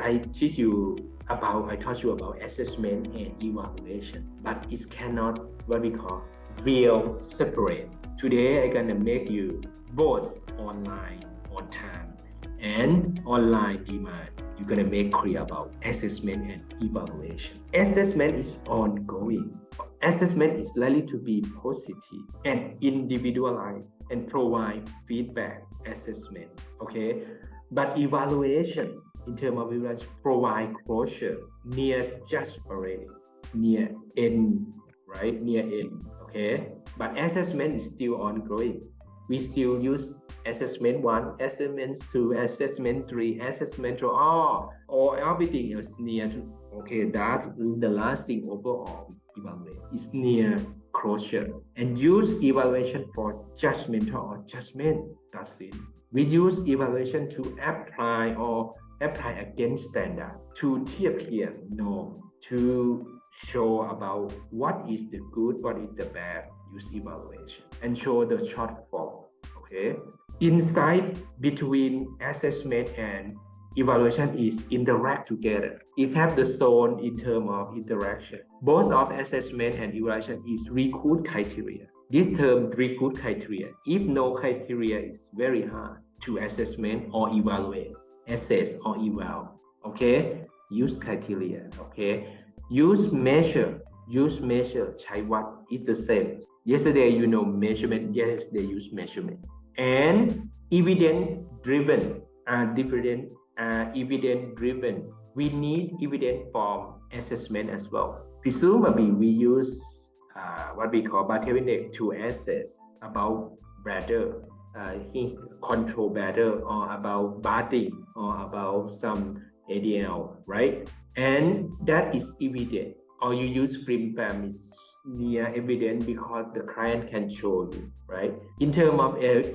I taught you about assessment and evaluation, but it cannot what we call real separate. Today I'm gonna make you both online on time and online demand. You're gonna make clear about assessment and evaluation. Assessment is ongoing. Assessment is likely to be positive and individualized and provide feedback assessment. Okay, but evaluation in terms of evaluation provide closure near just already, near end, right? Near end. Okay, but assessment is still ongoing. We still use assessment 1, assessment 2, assessment 3, assessment 4, or everything else near to, okay, that the last thing overall evaluate is near closure, and use evaluation for judgmental or judgment. That's it. We use evaluation to apply against standard, to TPM, to show about what is the good, what is the bad, use evaluation, and show the shortfall. Okay, insight between assessment and evaluation is interact together. It have the zone in terms of interaction. Both of assessment and evaluation is recruit criteria. This term recruit criteria, if no criteria, is very hard to assessment or evaluate, assess or eval. Okay, use criteria. Okay, use measure.ใช้วัด is the same. Yesterday measurement. Yes, they use measurement. And evidence driven are different. Evidence driven. We need evidence from assessment as well. Presumably, we use what we call Barthel index to assess about bladder, control bladder, or about bathing, or about some ADL, right? And that is evident. Or you use FlimFam is near evident because the client can show you, right? In terms of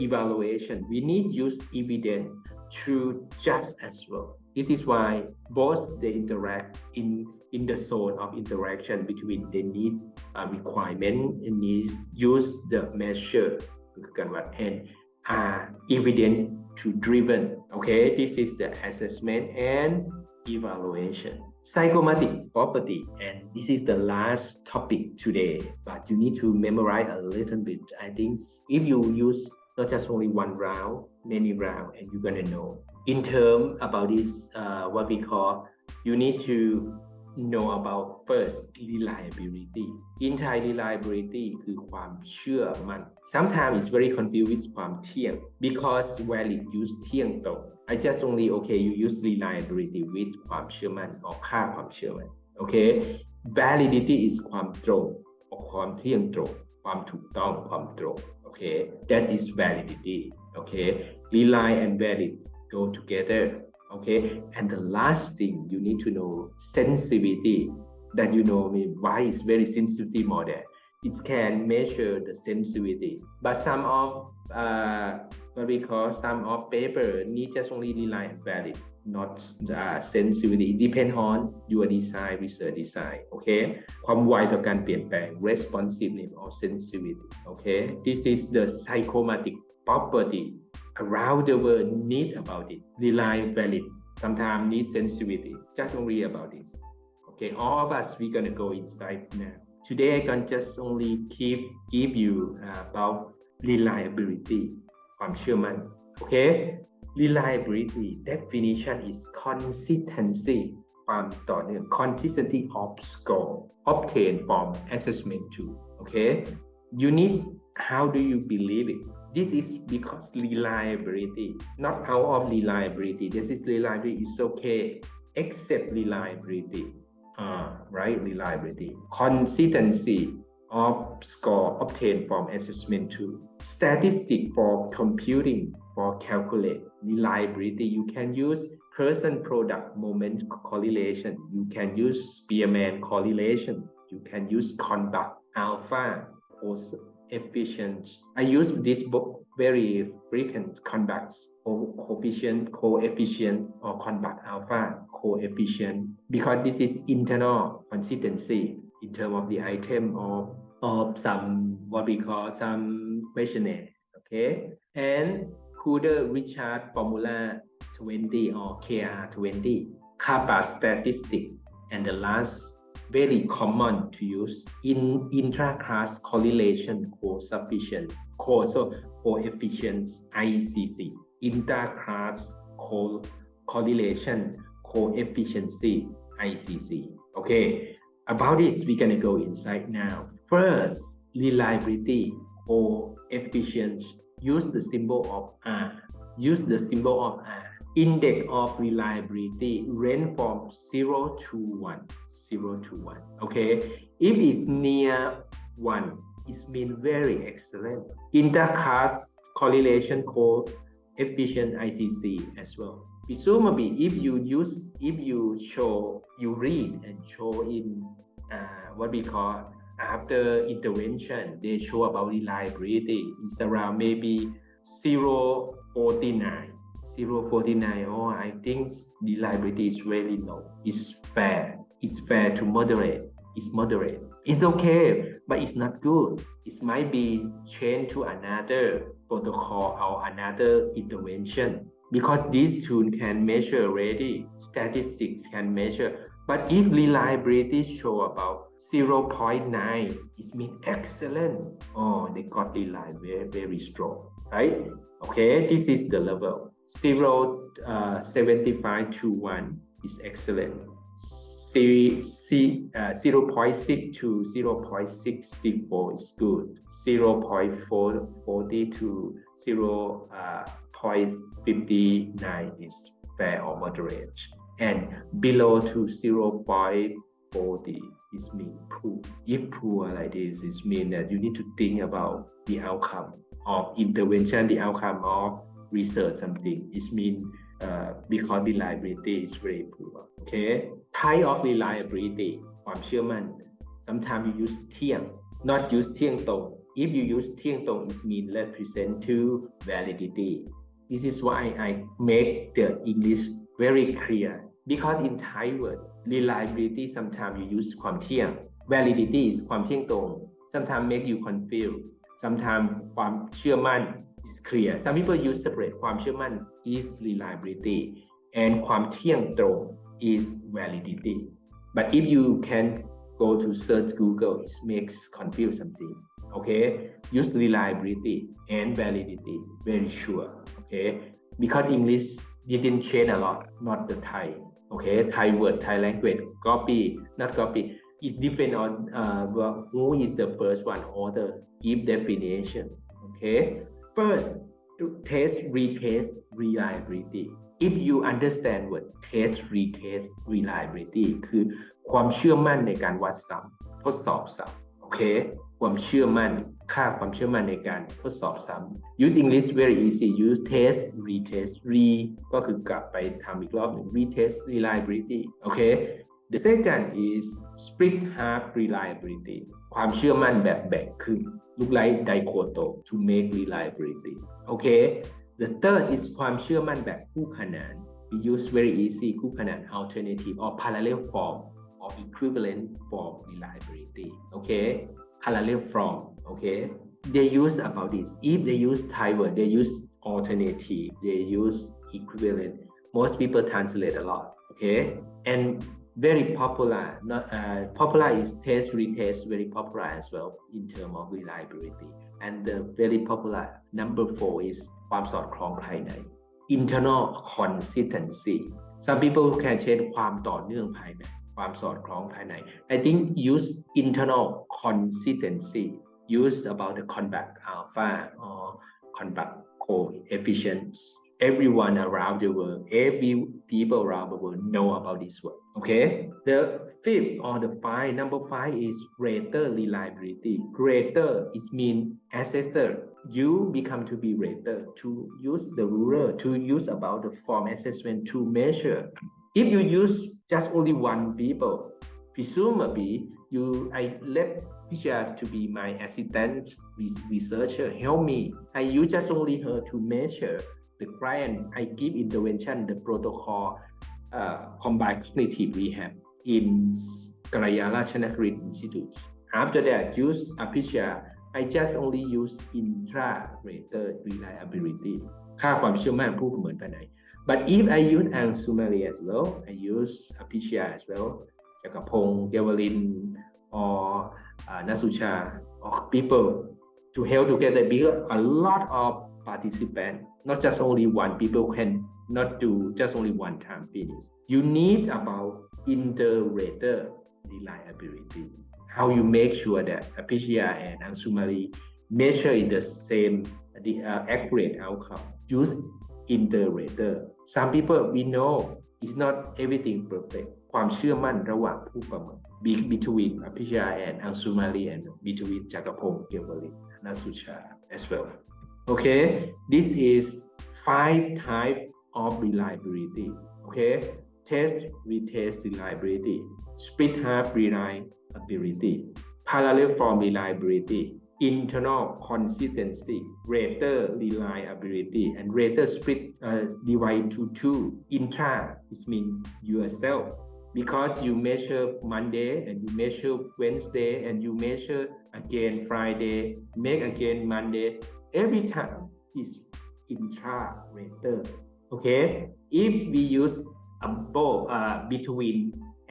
evaluation, we need use evidence to judge as well. This is why both they interact in the zone of interaction between the need requirement and needs, use the measure and evidence to driven. Okay, this is the assessment and evaluation. Psychomotor property, and this is the last topic today, but you need to memorize a little bit. I think if you use not just only one round, many rounds, and you're gonna know. In terms about this, what we call, you need to know about first reliability. In Thai, reliability คือความเชื่อมั่น Sometimes it's very confused with ความเที่ยง because valid use เที่ยงตรง I just only you use reliability with ความเชื่อมั่น or ค่าความเชื่อมั่น okay. Validity is ความตรง or ความเที่ยงตรง ความถูกต้อง ความตรง okay. That is validity. Okay, rely and valid go together. Okay, and the last thing you need to know sensitivity. That why is very sensitive model. It can measure the sensitivity, but some of what we call some of paper need just only rely and valid, not sensitivity. It depends on your design, research design. Okay, ความไวต่อการเปลี่ยนแปลง responsiveness or sensitivity. Okay, this is the psychomotor property. Around the world need about it. Rely valid. Sometimes need sensitivity. Just only about this. Okay, all of us we're gonna go inside now. Today I can just only give you about reliability. ความเชื่อมั่น Okay, reliability definition is consistency. ความต่อเนื่อง consistency of score obtained from assessment tool. Okay, you need. How do you believe it? This is because reliability, not out of reliability. This is reliability is okay, except reliability. Right? Reliability. Consistency of score obtained from assessment tool. Statistic for computing, for calculate. Reliability. You can use person-product moment correlation. You can use Spearman correlation. You can use conduct alpha. Efficient. I use this book very frequent. Conduct coefficient or conduct alpha coefficient, because this is internal consistency in terms of the item of some what we call some questionnaire. Okay, and Kuder Richard formula 20 or KR20. Kappa statistic, and the last very common to use in intra-class correlation coefficient ICC, intra-class correlation coefficiency ICC. Okay, about this we're gonna go inside now. First, reliability coefficient. Use the symbol of R. Use the symbol of R. Index of reliability range from 0 to 1. 0 to 1. Okay, if it's near 1, it means very excellent. Inter-class correlation coefficient ICC as well. Presumably, if you read and show in what we call after intervention, they show about reliability. It's around maybe 0.49. 0.49. Oh, I think reliability is really low. It's fair. It's fair to moderate. It's moderate. It's okay, but it's not good. It might be changed to another protocol or another intervention, because this tool can measure already. Statistics can measure. But if reliability show about 0.9, it means excellent. Oh, they got reliability very, very strong, right? Okay, this is the level. 0.75 to 1 is excellent. 0.6 to 0.64 is good. 0.40 to 0.59 is fair or moderate. And below to 0.40 is mean poor. If poor like this, it means that you need to think about the outcome of intervention, the outcome of research something. It means because reliability is very poor. Okay, type of reliability ความเชื่อมั่น sometimes you use เที่ยง not use เที่ยงตรง if you use เที่ยงตรง it means represent to validity. This is why I make the English very clear, because in Thai word reliability sometimes you use ความเที่ยง validity is ความเที่ยงตรง sometimes make you confused. Sometimes ความเชื่อมั่นis clear. Some people use separate. ความเชื่อมั่น is reliability and ความเที่ยงตรง is validity. But if you can go to search Google, it makes confuse something. Okay, use reliability and validity. Very sure. Okay, because English didn't change a lot, not the Thai. Okay, Thai word, Thai language, copy, not copy. It depends on who is the first one or the give definition. Okay. First, test, retest, reliability. If you understand what test, retest, reliability คือความเชื่อมั่นในการวัดซ้ำทดสอบซ้ำโอเคความเชื่อมั่นค่าความเชื่อมั่นในการทดสอบซ้ำ Use English very easy. Use test, retest,ก็คือกลับไปทำอีกรอบหนึ่ง retest, reliability. Okay. The second is split half reliability. ความเชื่อมั่นแบบแบ่งครึ่ง look like dichoto to make reliability. Okay. The third is ความเชื่อมั่นแบบคู่ขนาน we use very easy คู่ขนาน alternative or parallel form or equivalent form reliability. Okay. Parallel form. Okay. They use about this. If they use Thai word, they use alternative, they use equivalent. Most people translate a lot. Okay. And very popular. Popular is test, retest, very popular as well in terms of reliability. And the very popular number 4 is ความสอดคล้องภายใน internal consistency. Some people can change ความต่อเนื่องภายในความสอดคล้องภายใน I think use internal consistency. Use about the convex alpha or convex coefficient. Everyone around the world, every people around the world know about this word. Okay. The fifth or the number 5 is greater reliability. Greater is mean assessor. You become to be rater to use the ruler to use about the form assessment to measure. If you use just only one people, presumably I let Pisha to be my assistant researcher. Help me. I use just only her to measure the client. I give intervention, the protocol, combined cognitive rehab in Kalayala Chanakrit Institute. After that, use Apisha. I just only use intra-rater reliability. ค่าความเชื่อมั่นผู้ประเมินภายใน But if I use Ansumarli as well, I use Apiccia as well, Chakrapong, Gewalin, or Nasucha, or people to help together, because a lot of participants, not just only one, people can not do just only one time finish. You need about integrator reliability. How you make sure that Apiccia and Ansumarli measure in the same accurate outcome. Use integrator. Some people we know it's not everything perfect. ความเชื่อมั่นระหว่างผู้ประเมิน between Apiccia and Ansumarli and between Chakrapong, Gewalin, Nasucha as well. Okay, this is 5 types of reliability. Okay, test, retest reliability, split half reliability, parallel form reliability, internal consistency, rater reliability, and rater split divide to 2. Intra is mean yourself, because you measure Monday and you measure Wednesday and you measure again Friday, make again Monday. Every time is intra rater. Okay, if we use both between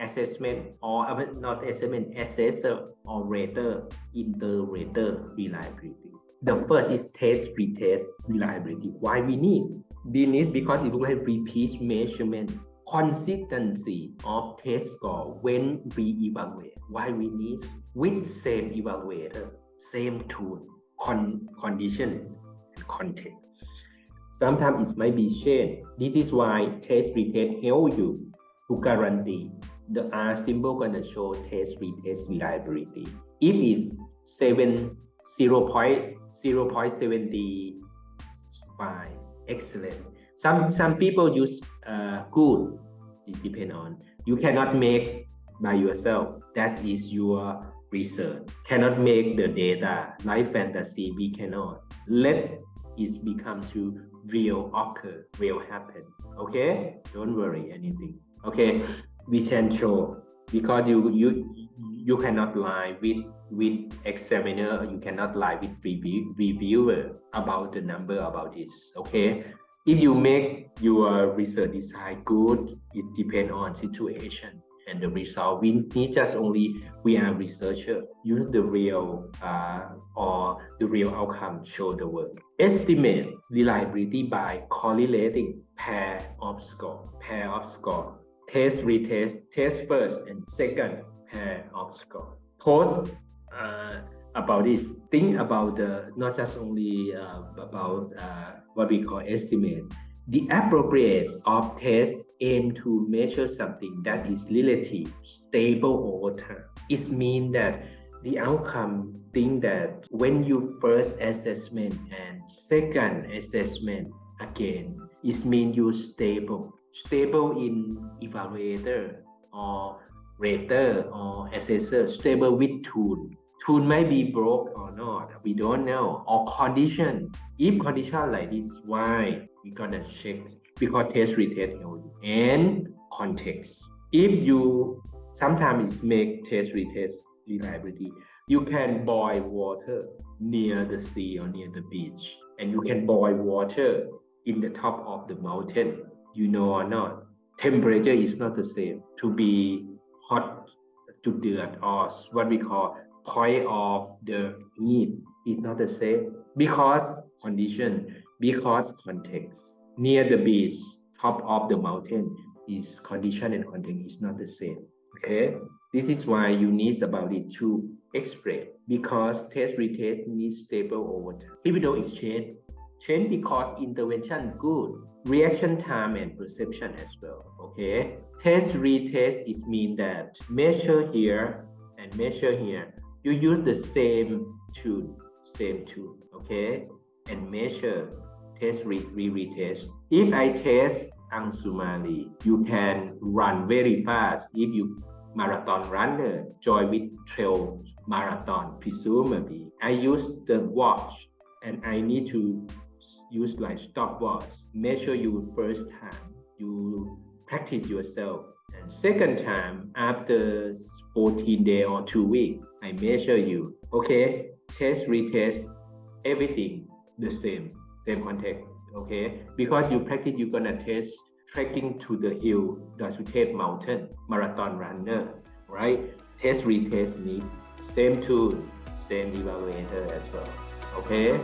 assessment or not assessment, assessor or rater, integrator reliability. The first is test, retest reliability. Why we need? We need because it will have repeat measurement, consistency of test score when we evaluate. Why we need? With same evaluator, same tool, condition and content. Sometimes it might be changed. This is why test, retest help you to guarantee the R symbol gonna show test, retest reliability. If it's 0.75, excellent. Some people use good. It depends on. You cannot make by yourself. That is your research. Cannot make the data like fantasy. We cannot. Let it become to real occur, real happen. Okay? Don't worry anything. Okay? We can show, because you cannot lie with examiner, you cannot lie with reviewer about the number about this. Okay, if you make your research design good, it depends on situation and the result. We need just only we are researcher, use the real or the real outcome show the work. Estimate reliability by correlating pair of score. Test, retest, test first and second pair of score. Post about this. Think about the not just only about what we call estimate. The appropriate of test aim to measure something that is relative, stable over time. It means that the outcome think that when you first assessment and second assessment again, it means you stable in evaluator or rater or assessor, stable with tool. Tool might be broke or not, we don't know. Or condition. If condition like this, why? We gotta check, because test, retest, and context. If you sometimes make test, retest reliability, you can boil water near the sea or near the beach, and you can boil water in the top of the mountain. You know or not, temperature is not the same. To be hot, to dirt, or what we call point of the heat is not the same, because condition, because context. Near the beach, top of the mountain is condition and context is not the same. Okay, this is why you need about it to express, because test, retest needs stable over time. Pivotal exchange, change because intervention good. Reaction time and perception as well. Okay, test, retest is mean that measure here and measure here. You use the same tool. Okay, and measure, test, retest. If I test Ansumarli, you can run very fast. If you marathon runner, join with trail marathon, presumably. I use the watch and I need to use like stopwatch, measure you first time, you practice yourself, and second time after 14 days or 2 weeks, I measure you. Okay, test, retest, everything the same context. Okay, because you practice, you're gonna test trekking to the hill, the Suchet Mountain, marathon runner, right? Test retest need same tool, same evaluator as well. Okay.